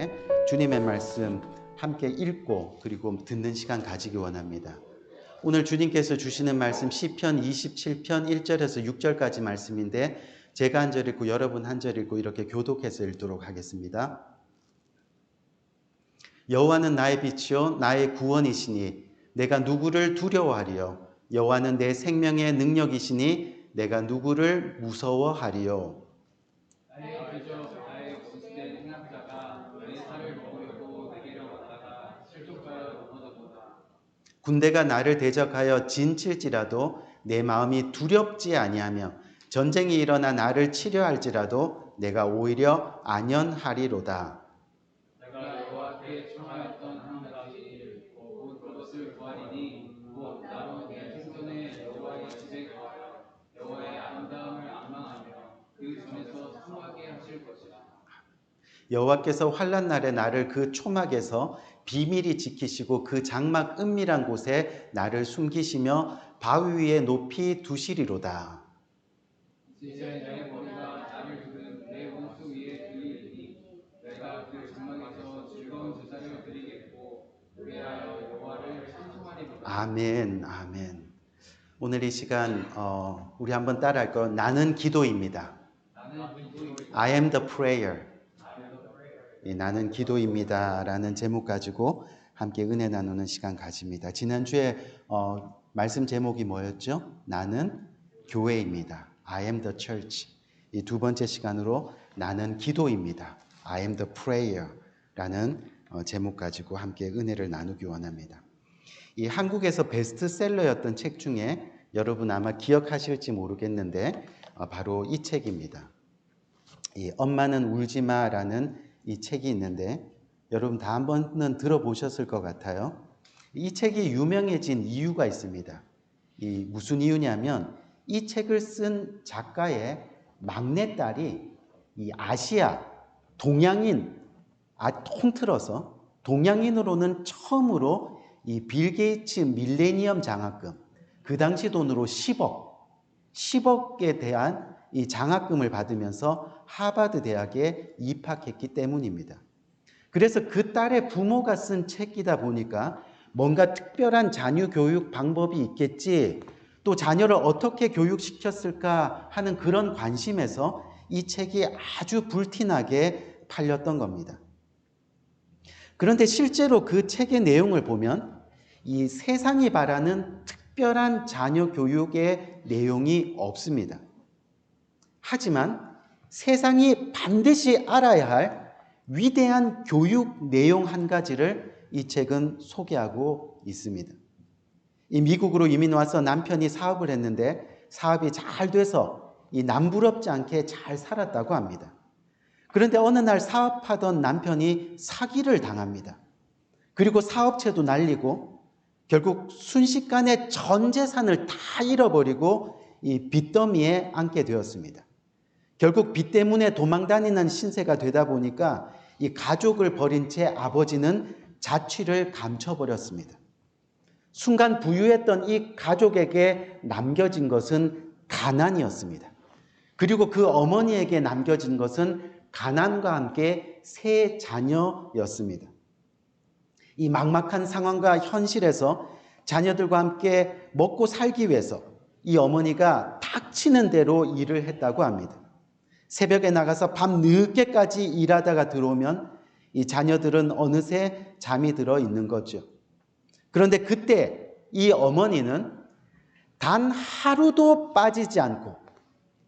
시간인데 주님의 말씀 함께 읽고 그리고 듣는 시간 가지기 원합니다. 오늘 주님께서 주시는 말씀 시편 27편 1절에서 6절까지 말씀인데 제가 한 절 읽고 여러분 한 절 읽고 이렇게 교독해서 읽도록 하겠습니다. 여호와는 나의 빛이요 나의 구원이시니 내가 누구를 두려워하리요. 여호와는 내 생명의 능력이시니 내가 누구를 무서워하리요. 군대가 나를 대적하여 진칠지라도 내 마음이 두렵지 아니하며 전쟁이 일어나 나를 치려할지라도 내가 오히려 안연하리로다. 내가 여호와께 청하였던 한 가지 곧 그것을 구하리니 곧 나로 내 생존에 여호와의 집에 거하여 여호와의 아름다움을 앙망하며 그 전에서 성하게 하실 것이라. 여호와께서 환난 날에 나를 그 초막에서 비밀히 지키시고 그 장막 은밀한 곳에 나를 숨기시며 바위 위에 높이 두시리로다. 이제 내 머리가 나를 두는 내 원수 위에 들리리니 내가 그 장막에서 즐거운 제사를 드리겠고 그리하여 여호와를 찬송하리로다. 아멘, 아멘. 오늘 이 시간 우리 한번 따라할 거 나는 기도입니다. I am the prayer. 나는 기도입니다 라는 제목 가지고 함께 은혜 나누는 시간 가집니다. 지난주에 말씀 제목이 뭐였죠? 나는 교회입니다. I am the church. 이 두 번째 시간으로 나는 기도입니다. I am the prayer 라는 제목 가지고 함께 은혜를 나누기 원합니다. 이 한국에서 베스트셀러였던 책 중에 여러분 아마 기억하실지 모르겠는데 바로 이 책입니다. 이 엄마는 울지마 라는 이 책이 있는데 여러분 다 한 번은 들어보셨을 것 같아요. 이 책이 유명해진 이유가 있습니다. 이 무슨 이유냐면 이 책을 쓴 작가의 막내딸이 이 아시아 동양인 통틀어서 동양인으로는 처음으로 이 빌 게이츠 밀레니엄 장학금 그 당시 돈으로 10억에 대한 이 장학금을 받으면서 하버드 대학에 입학했기 때문입니다. 그래서 그 딸의 부모가 쓴 책이다 보니까 뭔가 특별한 자녀 교육 방법이 있겠지, 또 자녀를 어떻게 교육시켰을까 하는 그런 관심에서 이 책이 아주 불티나게 팔렸던 겁니다. 그런데 실제로 그 책의 내용을 보면 이 세상이 바라는 특별한 자녀 교육의 내용이 없습니다. 하지만 세상이 반드시 알아야 할 위대한 교육 내용 한 가지를 이 책은 소개하고 있습니다. 이 미국으로 이민 와서 남편이 사업을 했는데 사업이 잘 돼서 이 남부럽지 않게 잘 살았다고 합니다. 그런데 어느 날 사업하던 남편이 사기를 당합니다. 그리고 사업체도 날리고 결국 순식간에 전 재산을 다 잃어버리고 이 빚더미에 앉게 되었습니다. 결국 빚 때문에 도망다니는 신세가 되다 보니까 이 가족을 버린 채 아버지는 자취를 감춰버렸습니다. 순간 부유했던 이 가족에게 남겨진 것은 가난이었습니다. 그리고 그 어머니에게 남겨진 것은 가난과 함께 세 자녀였습니다. 이 막막한 상황과 현실에서 자녀들과 함께 먹고 살기 위해서 이 어머니가 닥치는 대로 일을 했다고 합니다. 새벽에 나가서 밤 늦게까지 일하다가 들어오면 이 자녀들은 어느새 잠이 들어 있는 거죠. 그런데 그때 이 어머니는 단 하루도 빠지지 않고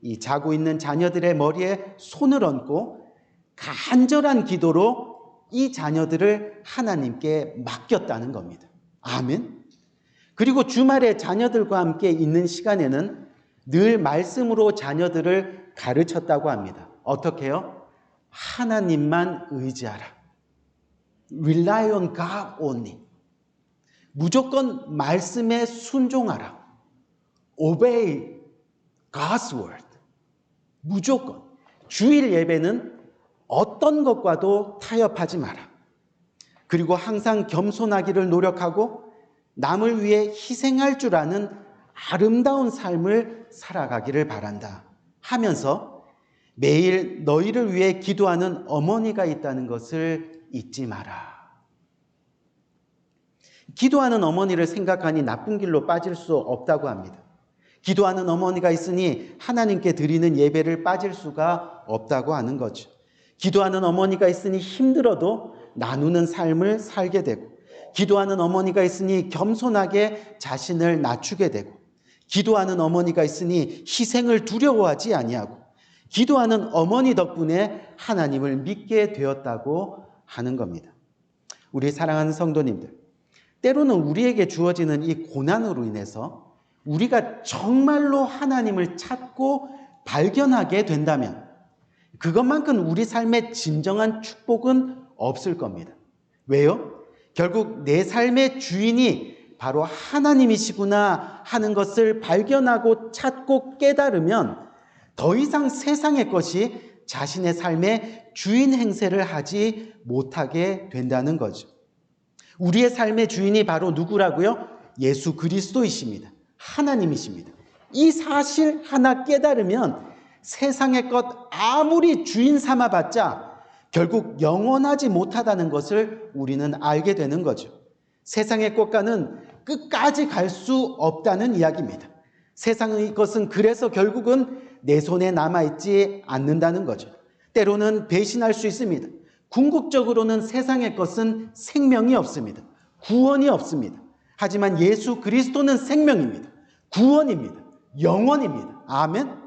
이 자고 있는 자녀들의 머리에 손을 얹고 간절한 기도로 이 자녀들을 하나님께 맡겼다는 겁니다. 아멘. 그리고 주말에 자녀들과 함께 있는 시간에는 늘 말씀으로 자녀들을 가르쳤다고 합니다. 어떻게요? 하나님만 의지하라. Rely on God only. 무조건 말씀에 순종하라. Obey God's word. 무조건. 주일 예배는 어떤 것과도 타협하지 마라. 그리고 항상 겸손하기를 노력하고 남을 위해 희생할 줄 아는 아름다운 삶을 살아가기를 바란다 하면서 매일 너희를 위해 기도하는 어머니가 있다는 것을 잊지 마라. 기도하는 어머니를 생각하니 나쁜 길로 빠질 수 없다고 합니다. 기도하는 어머니가 있으니 하나님께 드리는 예배를 빠질 수가 없다고 하는 거죠. 기도하는 어머니가 있으니 힘들어도 나누는 삶을 살게 되고, 기도하는 어머니가 있으니 겸손하게 자신을 낮추게 되고, 기도하는 어머니가 있으니 희생을 두려워하지 아니하고, 기도하는 어머니 덕분에 하나님을 믿게 되었다고 하는 겁니다. 우리 사랑하는 성도님들, 때로는 우리에게 주어지는 이 고난으로 인해서 우리가 정말로 하나님을 찾고 발견하게 된다면 그것만큼 우리 삶의 진정한 축복은 없을 겁니다. 왜요? 결국 내 삶의 주인이 바로 하나님이시구나 하는 것을 발견하고 찾고 깨달으면 더 이상 세상의 것이 자신의 삶의 주인 행세를 하지 못하게 된다는 거죠. 우리의 삶의 주인이 바로 누구라고요? 예수 그리스도이십니다. 하나님이십니다. 이 사실 하나 깨달으면 세상의 것 아무리 주인 삼아봤자 결국 영원하지 못하다는 것을 우리는 알게 되는 거죠. 세상의 것과는 끝까지 갈 수 없다는 이야기입니다. 세상의 것은 그래서 결국은 내 손에 남아있지 않는다는 거죠. 때로는 배신할 수 있습니다. 궁극적으로는 세상의 것은 생명이 없습니다. 구원이 없습니다. 하지만 예수 그리스도는 생명입니다. 구원입니다. 영원입니다. 아멘.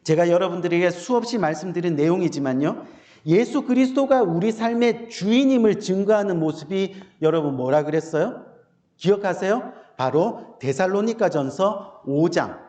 제가 여러분들에게 수없이 말씀드린 내용이지만요, 예수 그리스도가 우리 삶의 주인임을 증거하는 모습이 여러분 뭐라 그랬어요? 기억하세요? 바로 데살로니가전서 5장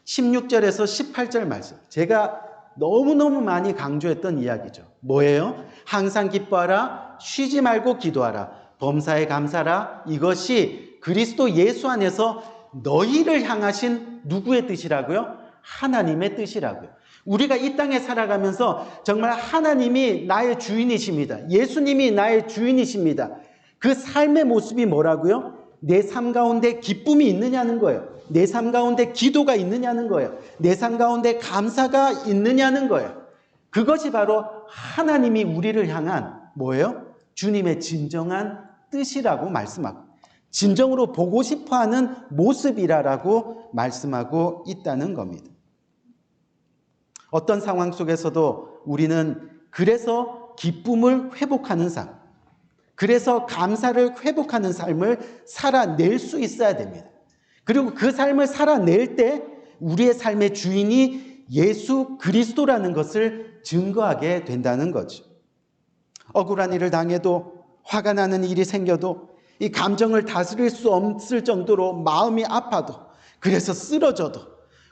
16절에서 18절 말씀. 제가 너무너무 많이 강조했던 이야기죠. 뭐예요? 항상 기뻐하라, 쉬지 말고 기도하라, 범사에 감사하라. 이것이 그리스도 예수 안에서 너희를 향하신 누구의 뜻이라고요? 하나님의 뜻이라고요. 우리가 이 땅에 살아가면서 정말 하나님이 나의 주인이십니다. 예수님이 나의 주인이십니다. 그 삶의 모습이 뭐라고요? 내 삶 가운데 기쁨이 있느냐는 거예요. 내 삶 가운데 기도가 있느냐는 거예요. 내 삶 가운데 감사가 있느냐는 거예요. 그것이 바로 하나님이 우리를 향한 뭐예요? 주님의 진정한 뜻이라고 말씀하고, 진정으로 보고 싶어하는 모습이라고 말씀하고 있다는 겁니다. 어떤 상황 속에서도 우리는 그래서 기쁨을 회복하는 삶, 그래서 감사를 회복하는 삶을 살아낼 수 있어야 됩니다. 그리고 그 삶을 살아낼 때 우리의 삶의 주인이 예수 그리스도라는 것을 증거하게 된다는 거죠. 억울한 일을 당해도, 화가 나는 일이 생겨도, 이 감정을 다스릴 수 없을 정도로 마음이 아파도, 그래서 쓰러져도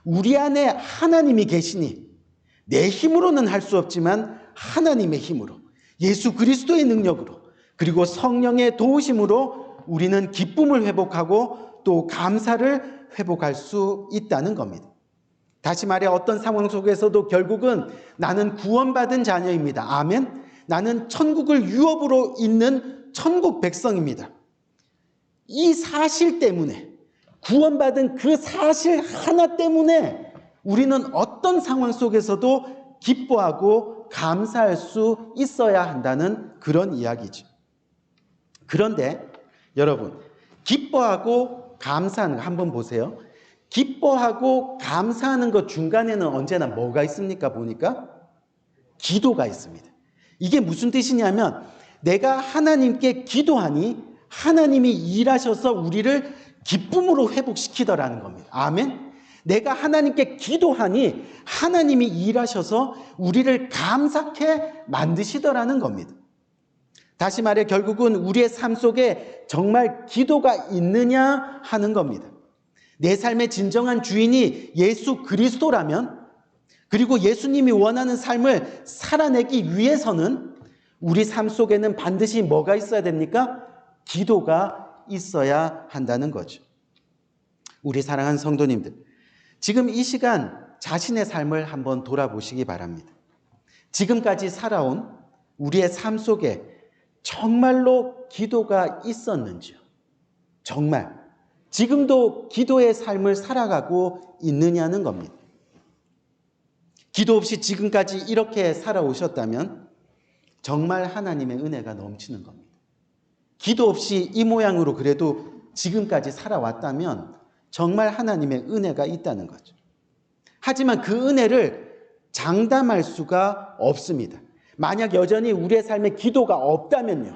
우리 안에 하나님이 계시니 내 힘으로는 할 수 없지만 하나님의 힘으로, 예수 그리스도의 능력으로, 그리고 성령의 도우심으로 우리는 기쁨을 회복하고 또 감사를 회복할 수 있다는 겁니다. 다시 말해 어떤 상황 속에서도 결국은 나는 구원받은 자녀입니다. 아멘. 나는 천국을 유업으로 있는 천국 백성입니다. 이 사실 때문에, 구원받은 그 사실 하나 때문에 우리는 어떤 상황 속에서도 기뻐하고 감사할 수 있어야 한다는 그런 이야기죠. 그런데 여러분, 기뻐하고 감사하는 거 한번 보세요. 기뻐하고 감사하는 것 중간에는 언제나 뭐가 있습니까? 보니까 기도가 있습니다. 이게 무슨 뜻이냐면 내가 하나님께 기도하니 하나님이 일하셔서 우리를 기쁨으로 회복시키더라는 겁니다. 아멘. 내가 하나님께 기도하니 하나님이 일하셔서 우리를 감사케 만드시더라는 겁니다. 다시 말해 결국은 우리의 삶 속에 정말 기도가 있느냐 하는 겁니다. 내 삶의 진정한 주인이 예수 그리스도라면, 그리고 예수님이 원하는 삶을 살아내기 위해서는 우리 삶 속에는 반드시 뭐가 있어야 됩니까? 기도가 있어야 한다는 거죠. 우리 사랑하는 성도님들, 지금 이 시간 자신의 삶을 한번 돌아보시기 바랍니다. 지금까지 살아온 우리의 삶 속에 정말로 기도가 있었는지요? 정말 지금도 기도의 삶을 살아가고 있느냐는 겁니다. 기도 없이 지금까지 이렇게 살아오셨다면 정말 하나님의 은혜가 넘치는 겁니다. 기도 없이 이 모양으로 그래도 지금까지 살아왔다면 정말 하나님의 은혜가 있다는 거죠. 하지만 그 은혜를 장담할 수가 없습니다. 만약 여전히 우리의 삶에 기도가 없다면요,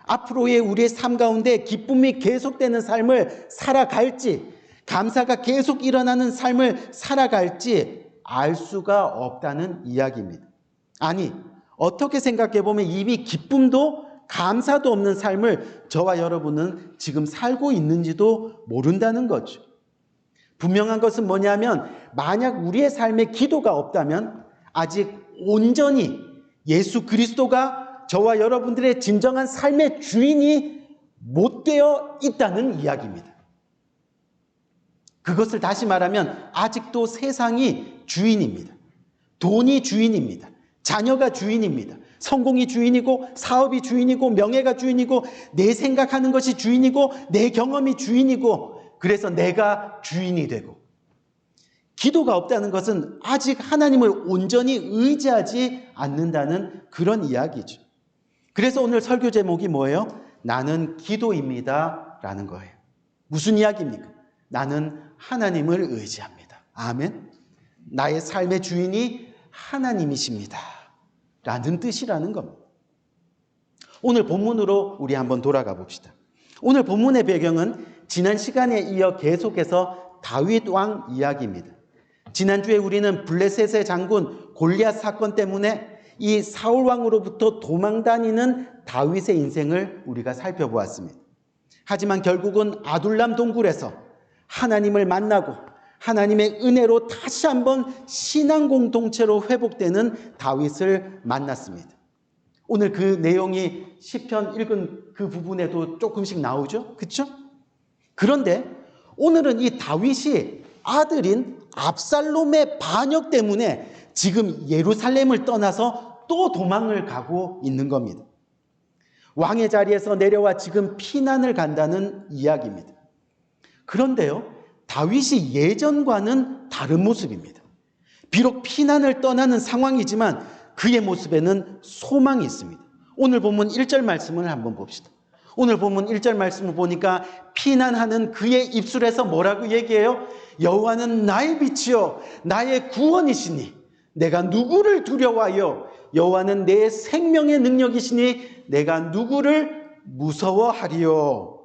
앞으로의 우리의 삶 가운데 기쁨이 계속되는 삶을 살아갈지, 감사가 계속 일어나는 삶을 살아갈지 알 수가 없다는 이야기입니다. 아니, 어떻게 생각해 보면 이미 기쁨도 감사도 없는 삶을 저와 여러분은 지금 살고 있는지도 모른다는 거죠. 분명한 것은 뭐냐면, 만약 우리의 삶에 기도가 없다면 아직 온전히 예수 그리스도가 저와 여러분들의 진정한 삶의 주인이 못 되어 있다는 이야기입니다. 그것을 다시 말하면 아직도 세상이 주인입니다. 돈이 주인입니다. 자녀가 주인입니다. 성공이 주인이고, 사업이 주인이고, 명예가 주인이고, 내 생각하는 것이 주인이고, 내 경험이 주인이고, 그래서 내가 주인이 되고, 기도가 없다는 것은 아직 하나님을 온전히 의지하지 않는다는 그런 이야기죠. 그래서 오늘 설교 제목이 뭐예요? 나는 기도입니다 라는 거예요. 무슨 이야기입니까? 나는 하나님을 의지합니다. 아멘. 나의 삶의 주인이 하나님이십니다 라는 뜻이라는 겁니다. 오늘 본문으로 우리 한번 돌아가 봅시다. 오늘 본문의 배경은 지난 시간에 이어 계속해서 다윗 왕 이야기입니다. 지난주에 우리는 블레셋의 장군 골리앗 사건 때문에 이 사울 왕으로부터 도망다니는 다윗의 인생을 우리가 살펴보았습니다. 하지만 결국은 아둘람 동굴에서 하나님을 만나고 하나님의 은혜로 다시 한번 신앙 공동체로 회복되는 다윗을 만났습니다. 오늘 그 내용이 시편 읽은 그 부분에도 조금씩 나오죠? 그렇죠? 그런데 오늘은 이 다윗이 아들인 압살롬의 반역 때문에 지금 예루살렘을 떠나서 또 도망을 가고 있는 겁니다. 왕의 자리에서 내려와 지금 피난을 간다는 이야기입니다. 그런데요, 다윗이 예전과는 다른 모습입니다. 비록 피난을 떠나는 상황이지만 그의 모습에는 소망이 있습니다. 오늘 본문 1절 말씀을 한번 봅시다. 오늘 본문 1절 말씀을 보니까 피난하는 그의 입술에서 뭐라고 얘기해요? 여호와는 나의 빛이요 나의 구원이시니 내가 누구를 두려워하여, 여호와는 내 생명의 능력이시니 내가 누구를 무서워하리요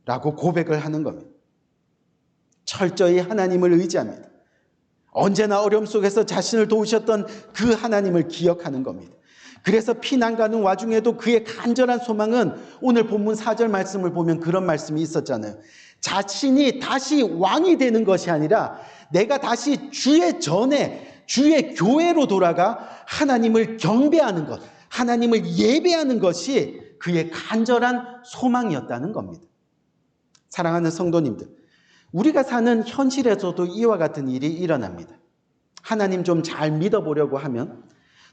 라고 고백을 하는 겁니다. 철저히 하나님을 의지합니다. 언제나 어려움 속에서 자신을 도우셨던 그 하나님을 기억하는 겁니다. 그래서 피난 가는 와중에도 그의 간절한 소망은 오늘 본문 4절 말씀을 보면 그런 말씀이 있었잖아요. 자신이 다시 왕이 되는 것이 아니라 내가 다시 주의 전에 주의 교회로 돌아가 하나님을 경배하는 것, 하나님을 예배하는 것이 그의 간절한 소망이었다는 겁니다. 사랑하는 성도님들, 우리가 사는 현실에서도 이와 같은 일이 일어납니다. 하나님 좀 잘 믿어보려고 하면,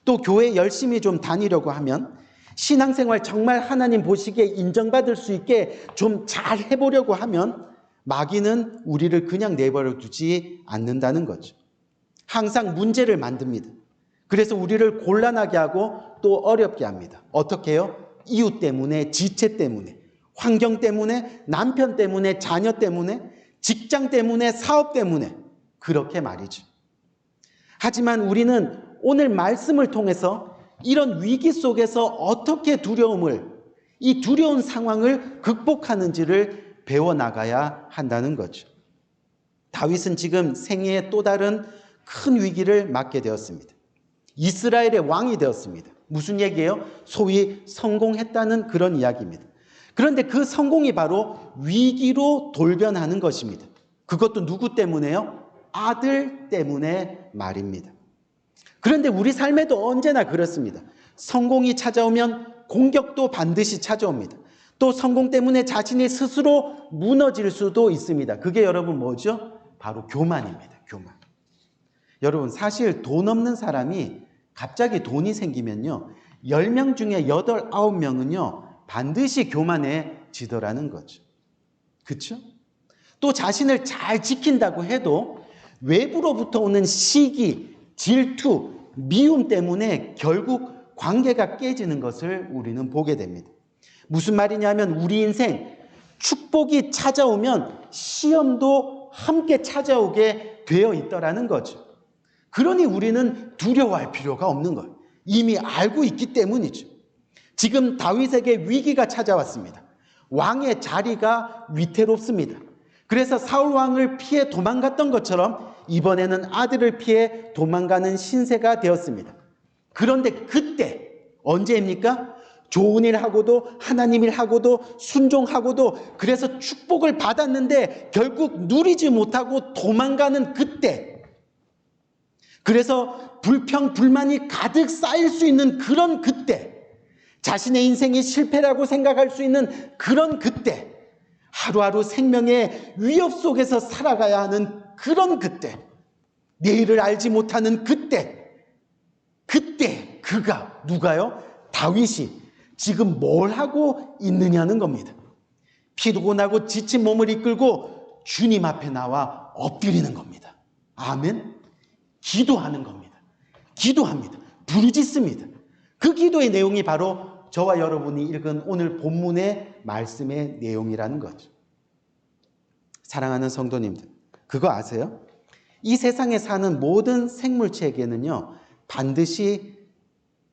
또 교회 열심히 좀 다니려고 하면, 신앙생활 정말 하나님 보시기에 인정받을 수 있게 좀 잘 해보려고 하면 마귀는 우리를 그냥 내버려 두지 않는다는 거죠. 항상 문제를 만듭니다. 그래서 우리를 곤란하게 하고 또 어렵게 합니다. 어떻게 해요? 이웃 때문에, 지체 때문에, 환경 때문에, 남편 때문에, 자녀 때문에, 직장 때문에, 사업 때문에, 그렇게 말이죠. 하지만 우리는 오늘 말씀을 통해서 이런 위기 속에서 어떻게 이 두려운 상황을 극복하는지를 배워나가야 한다는 거죠. 다윗은 지금 생애의 또 다른 큰 위기를 맞게 되었습니다. 이스라엘의 왕이 되었습니다. 무슨 얘기예요? 소위 성공했다는 그런 이야기입니다. 그런데 그 성공이 바로 위기로 돌변하는 것입니다. 그것도 누구 때문에요? 아들 때문에 말입니다. 그런데 우리 삶에도 언제나 그렇습니다. 성공이 찾아오면 공격도 반드시 찾아옵니다. 또 성공 때문에 자신이 스스로 무너질 수도 있습니다. 그게 여러분 뭐죠? 바로 교만입니다. 교만. 여러분, 사실 돈 없는 사람이 갑자기 돈이 생기면요, 10명 중에 8, 9명은요 반드시 교만해지더라는 거죠. 그렇죠? 또 자신을 잘 지킨다고 해도 외부로부터 오는 시기, 질투, 미움 때문에 결국 관계가 깨지는 것을 우리는 보게 됩니다. 무슨 말이냐면 우리 인생 축복이 찾아오면 시험도 함께 찾아오게 되어 있더라는 거죠. 그러니 우리는 두려워할 필요가 없는 거예요. 이미 알고 있기 때문이죠. 지금 다윗에게 위기가 찾아왔습니다. 왕의 자리가 위태롭습니다. 그래서 사울 왕을 피해 도망갔던 것처럼 이번에는 아들을 피해 도망가는 신세가 되었습니다. 그런데 그때 언제입니까? 좋은 일 하고도 하나님 일 하고도 순종하고도 그래서 축복을 받았는데 결국 누리지 못하고 도망가는 그때, 그래서 불평 불만이 가득 쌓일 수 있는 그런 그때, 자신의 인생이 실패라고 생각할 수 있는 그런 그때, 하루하루 생명의 위협 속에서 살아가야 하는 그런 그때, 내일을 알지 못하는 그때 그가 누가요? 다윗이 지금 뭘 하고 있느냐는 겁니다. 피곤하고 지친 몸을 이끌고 주님 앞에 나와 엎드리는 겁니다. 아멘. 기도하는 겁니다. 기도합니다. 부르짖습니다. 그 기도의 내용이 바로 저와 여러분이 읽은 오늘 본문의 말씀의 내용이라는 거죠. 사랑하는 성도님들, 그거 아세요? 이 세상에 사는 모든 생물체에게는요, 반드시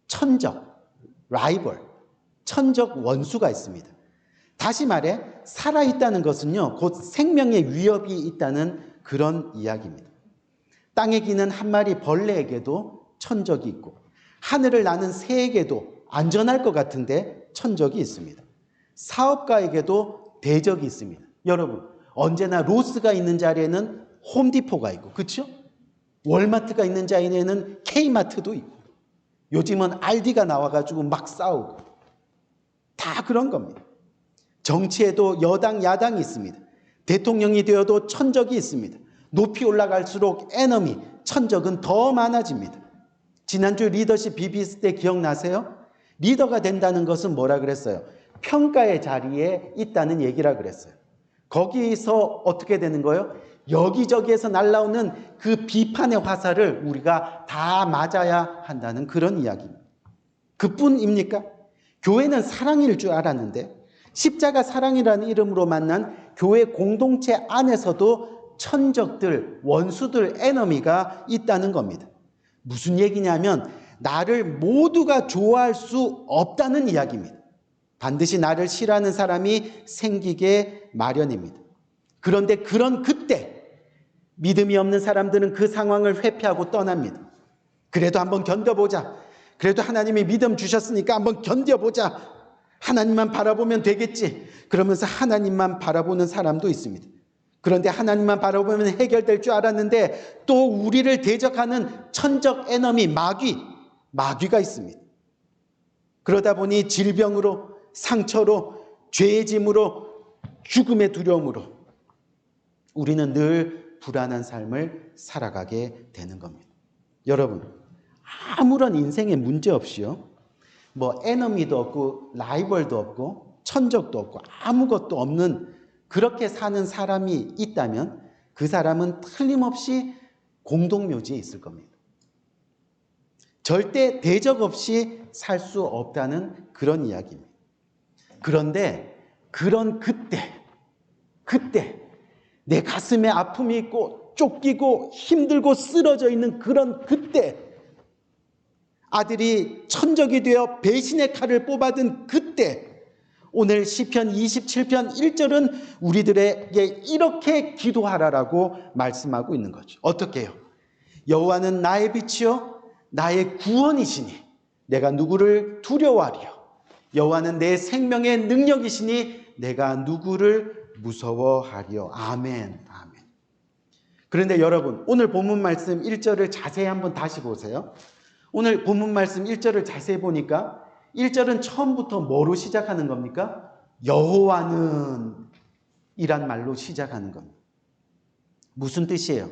천적, 라이벌, 천적 원수가 있습니다. 다시 말해 살아있다는 것은요, 곧 생명의 위협이 있다는 그런 이야기입니다. 땅에 기는 한 마리 벌레에게도 천적이 있고 하늘을 나는 새에게도 안전할 것 같은데 천적이 있습니다. 사업가에게도 대적이 있습니다. 여러분, 언제나 로스가 있는 자리에는 홈디포가 있고, 그렇죠? 월마트가 있는 자리에는 K마트도 있고, 요즘은 알디가 나와가지고 막 싸우고, 다 그런 겁니다. 정치에도 여당, 야당이 있습니다. 대통령이 되어도 천적이 있습니다. 높이 올라갈수록 에너미, 천적은 더 많아집니다. 지난주 리더십 BBS 때 기억나세요? 리더가 된다는 것은 뭐라 그랬어요? 평가의 자리에 있다는 얘기라 그랬어요. 거기서 어떻게 되는 거예요? 여기저기에서 날라오는 그 비판의 화살을 우리가 다 맞아야 한다는 그런 이야기입니다. 그뿐입니까? 교회는 사랑일 줄 알았는데 십자가 사랑이라는 이름으로 만난 교회 공동체 안에서도 천적들, 원수들, 에너미가 있다는 겁니다. 무슨 얘기냐면 나를 모두가 좋아할 수 없다는 이야기입니다. 반드시 나를 싫어하는 사람이 생기게 마련입니다. 그런데 그런 그때 믿음이 없는 사람들은 그 상황을 회피하고 떠납니다. 그래도 한번 견뎌보자. 그래도 하나님이 믿음 주셨으니까 한번 견뎌보자. 하나님만 바라보면 되겠지. 그러면서 하나님만 바라보는 사람도 있습니다. 그런데 하나님만 바라보면 해결될 줄 알았는데 또 우리를 대적하는 천적 에너미, 마귀가 있습니다. 그러다 보니 질병으로, 상처로, 죄의 짐으로, 죽음의 두려움으로 우리는 늘 불안한 삶을 살아가게 되는 겁니다. 여러분, 아무런 인생에 문제 없이요, 뭐 에너미도 없고 라이벌도 없고 천적도 없고 아무것도 없는 그렇게 사는 사람이 있다면 그 사람은 틀림없이 공동묘지에 있을 겁니다. 절대 대적 없이 살 수 없다는 그런 이야기입니다. 그런데 그런 그때 내 가슴에 아픔이 있고 쫓기고 힘들고 쓰러져 있는 그런 그때, 아들이 천적이 되어 배신의 칼을 뽑아든 그때, 오늘 시편 27편 1절은 우리들에게 이렇게 기도하라라고 말씀하고 있는 거죠. 어떻게 해요? 여호와는 나의 빛이요 나의 구원이시니 내가 누구를 두려워하리요. 여호와는 내 생명의 능력이시니 내가 누구를 무서워하리요. 아멘. 아멘. 그런데 여러분, 오늘 본문 말씀 1절을 자세히 한번 다시 보세요. 오늘 본문 말씀 1절을 자세히 보니까 1절은 처음부터 뭐로 시작하는 겁니까? 여호와는 이란 말로 시작하는 겁니다. 무슨 뜻이에요?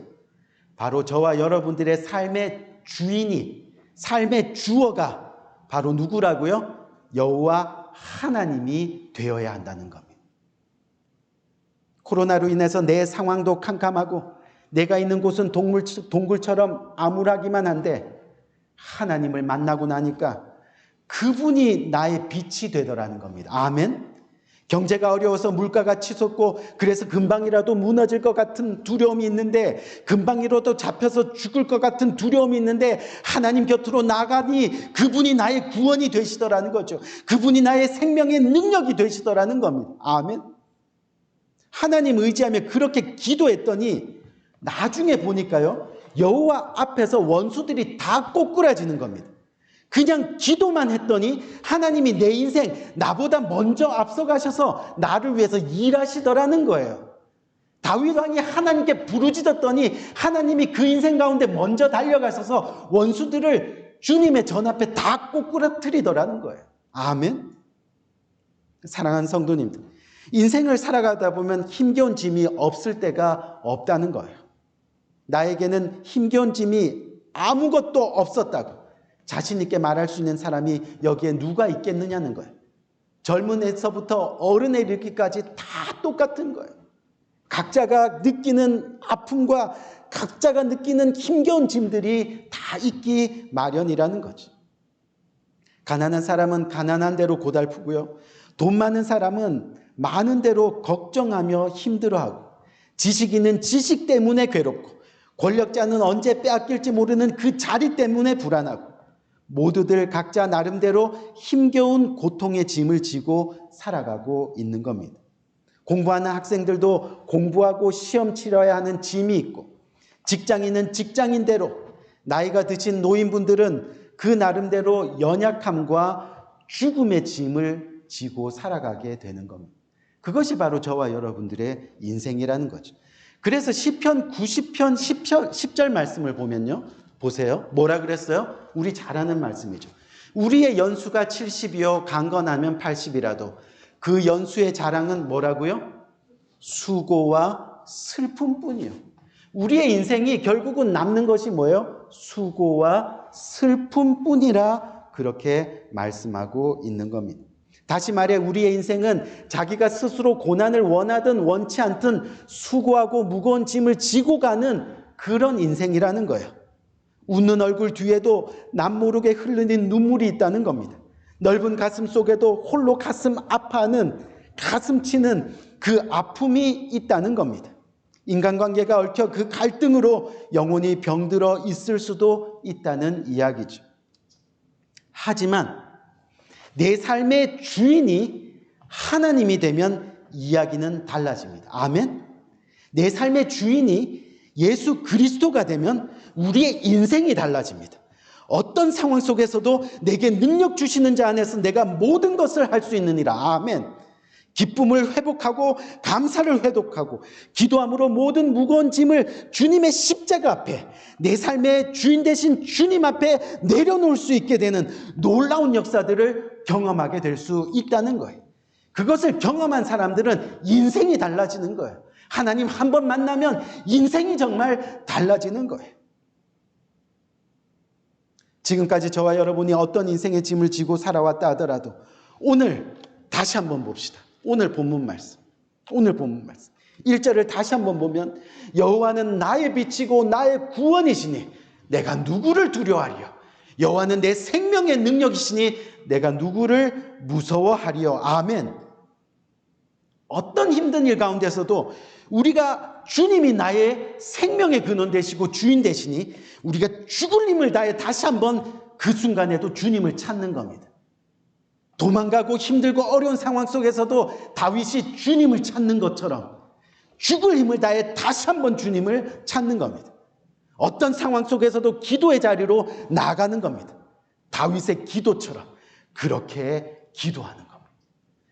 바로 저와 여러분들의 삶의 주인이, 삶의 주어가 바로 누구라고요? 여호와 하나님이 되어야 한다는 겁니다. 코로나로 인해서 내 상황도 캄캄하고 내가 있는 곳은 동굴처럼 암울하기만 한데 하나님을 만나고 나니까 그분이 나의 빛이 되더라는 겁니다. 아멘. 경제가 어려워서 물가가 치솟고 그래서 금방이라도 무너질 것 같은 두려움이 있는데, 금방이라도 잡혀서 죽을 것 같은 두려움이 있는데 하나님 곁으로 나가니 그분이 나의 구원이 되시더라는 거죠. 그분이 나의 생명의 능력이 되시더라는 겁니다. 아멘. 하나님 의지하며 그렇게 기도했더니 나중에 보니까요, 여호와 앞에서 원수들이 다 꼬꾸라지는 겁니다. 그냥 기도만 했더니 하나님이 내 인생 나보다 먼저 앞서가셔서 나를 위해서 일하시더라는 거예요. 다윗 왕이 하나님께 부르짖었더니 하나님이 그 인생 가운데 먼저 달려가셔서 원수들을 주님의 전 앞에 다 꼬꾸라뜨리더라는 거예요. 아멘. 사랑하는 성도님들, 인생을 살아가다 보면 힘겨운 짐이 없을 때가 없다는 거예요. 나에게는 힘겨운 짐이 아무것도 없었다고 자신 있게 말할 수 있는 사람이 여기에 누가 있겠느냐는 거예요. 젊은에서부터 어른에 이르기까지 다 똑같은 거예요. 각자가 느끼는 아픔과 각자가 느끼는 힘겨운 짐들이 다 있기 마련이라는 거죠. 가난한 사람은 가난한 대로 고달프고요, 돈 많은 사람은 많은 대로 걱정하며 힘들어하고, 지식 있는 지식 때문에 괴롭고, 권력자는 언제 빼앗길지 모르는 그 자리 때문에 불안하고, 모두들 각자 나름대로 힘겨운 고통의 짐을 지고 살아가고 있는 겁니다. 공부하는 학생들도 공부하고 시험 치러야 하는 짐이 있고, 직장인은 직장인대로, 나이가 드신 노인분들은 그 나름대로 연약함과 죽음의 짐을 지고 살아가게 되는 겁니다. 그것이 바로 저와 여러분들의 인생이라는 거죠. 그래서 시편 90편 10절 말씀을 보면요, 보세요. 뭐라 그랬어요? 우리 잘 아는 말씀이죠. 우리의 연수가 70이요 강건하면 80이라도 그 연수의 자랑은 뭐라고요? 수고와 슬픔뿐이요. 우리의 인생이 결국은 남는 것이 뭐예요? 수고와 슬픔뿐이라 그렇게 말씀하고 있는 겁니다. 다시 말해 우리의 인생은 자기가 스스로 고난을 원하든 원치 않든 수고하고 무거운 짐을 지고 가는 그런 인생이라는 거예요. 웃는 얼굴 뒤에도 남모르게 흐르는 눈물이 있다는 겁니다. 넓은 가슴 속에도 홀로 가슴 아파하는, 가슴 치는 그 아픔이 있다는 겁니다. 인간관계가 얽혀 그 갈등으로 영혼이 병들어 있을 수도 있다는 이야기죠. 하지만 내 삶의 주인이 하나님이 되면 이야기는 달라집니다. 아멘. 내 삶의 주인이 예수 그리스도가 되면 우리의 인생이 달라집니다. 어떤 상황 속에서도 내게 능력 주시는 자 안에서 내가 모든 것을 할 수 있느니라. 아멘. 기쁨을 회복하고 감사를 회복하고 기도함으로 모든 무거운 짐을 주님의 십자가 앞에, 내 삶의 주인 되신 주님 앞에 내려놓을 수 있게 되는 놀라운 역사들을 경험하게 될 수 있다는 거예요. 그것을 경험한 사람들은 인생이 달라지는 거예요. 하나님 한 번 만나면 인생이 정말 달라지는 거예요. 지금까지 저와 여러분이 어떤 인생의 짐을 지고 살아왔다 하더라도 오늘 다시 한번 봅시다. 오늘 본문 말씀. 1절을 다시 한번 보면 여호와는 나의 빛이고 나의 구원이시니 내가 누구를 두려워하리요. 여호와는 내 생명의 능력이시니 내가 누구를 무서워하리요. 아멘. 어떤 힘든 일 가운데서도 우리가 주님이 나의 생명의 근원 되시고 주인 되시니 우리가 죽을 힘을 다해 다시 한번 그 순간에도 주님을 찾는 겁니다. 도망가고 힘들고 어려운 상황 속에서도 다윗이 주님을 찾는 것처럼 죽을 힘을 다해 다시 한번 주님을 찾는 겁니다. 어떤 상황 속에서도 기도의 자리로 나아가는 겁니다. 다윗의 기도처럼 그렇게 기도하는 겁니다.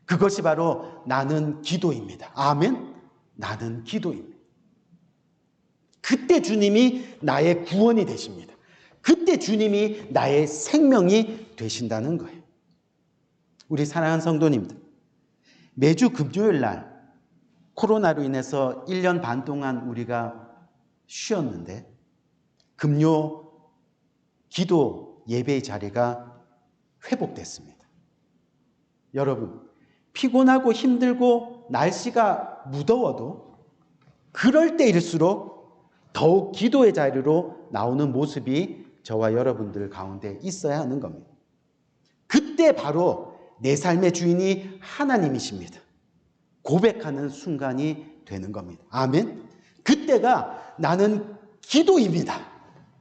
그것이 바로 나는 기도입니다. 아멘. 나는 기도입니다. 그때 주님이 나의 구원이 되십니다. 그때 주님이 나의 생명이 되신다는 거예요. 우리 사랑하는 성도님들, 매주 금요일 날 코로나로 인해서 1년 반 동안 우리가 쉬었는데 금요 기도 예배의 자리가 회복됐습니다. 여러분, 피곤하고 힘들고 날씨가 무더워도 그럴 때일수록 더욱 기도의 자리로 나오는 모습이 저와 여러분들 가운데 있어야 하는 겁니다. 그때 그때 바로 내 삶의 주인이 하나님이십니다. 고백하는 순간이 되는 겁니다. 아멘. 그때가 나는 기도입니다.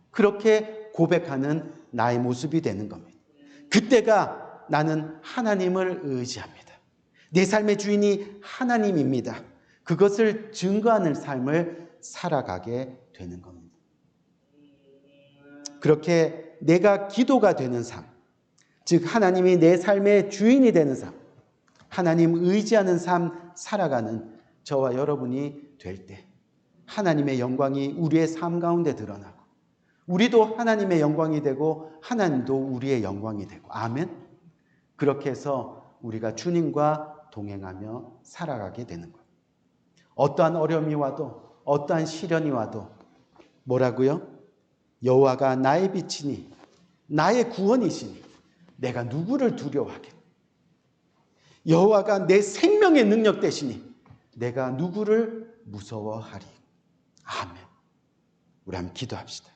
그렇게 고백하는 나의 모습이 되는 겁니다. 그때가 나는 하나님을 의지합니다. 내 삶의 주인이 하나님입니다. 그것을 증거하는 삶을 살아가게 되는 겁니다. 그렇게 내가 기도가 되는 삶, 즉 하나님이 내 삶의 주인이 되는 삶, 하나님 의지하는 삶 살아가는 저와 여러분이 될 때 하나님의 영광이 우리의 삶 가운데 드러나고 우리도 하나님의 영광이 되고 하나님도 우리의 영광이 되고 아멘. 그렇게 해서 우리가 주님과 동행하며 살아가게 되는 거예요. 어떠한 어려움이 와도 어떠한 시련이 와도 뭐라고요? 여호와가 나의 빛이니 나의 구원이시니 내가 누구를 두려워하겠니? 여호와가 내 생명의 능력 되시니 내가 누구를 무서워하리? 아멘. 우리 한번 기도합시다.